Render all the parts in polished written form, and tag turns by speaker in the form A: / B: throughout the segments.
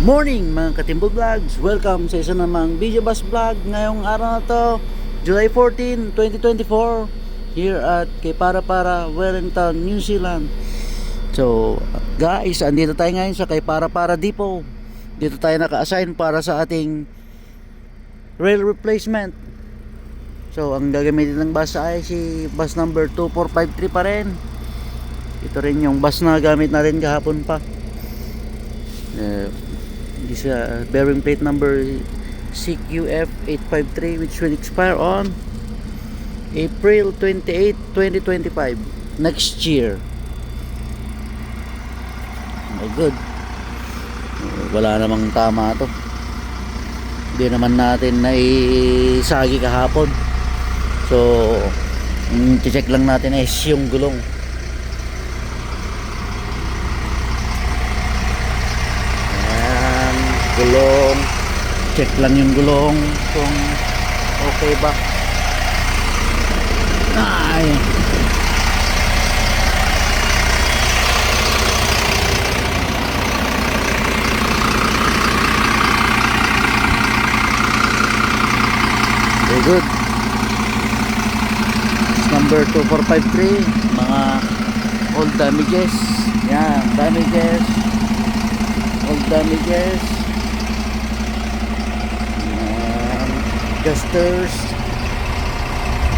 A: Morning mga Katimbo Vlogs! Welcome sa isa namang video bus vlog. Ngayong araw na to, July 14, 2024, here at kay Para Wellington, New Zealand. So guys, andito tayo ngayon sa kay Para Depot. Dito tayo naka-assign para sa ating rail replacement. So ang gagamitin ng bus ay si bus number 2453 pa rin. Ito rin yung bus na gamit natin kahapon pa. This bearing plate number CQF853, which will expire on April 28, 2025, next year. Oh, good. Wala namang tama to. Hindi naman natin naisagi kahapon. So check lang natin is yung gulong. Gulong, check lang yung gulong kung okay ba. Ay, very good. It's number 2453, mga old damages. Yan, old damages, adjusters,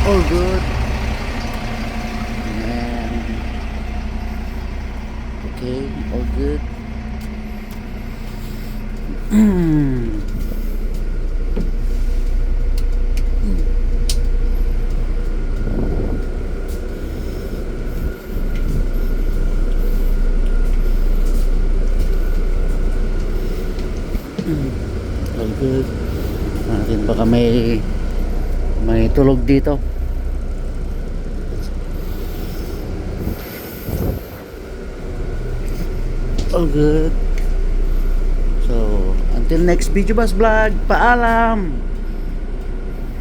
A: all good. And okay, all good. All good. Natin baka may tulog dito. All good. So until next video bus vlog, paalam.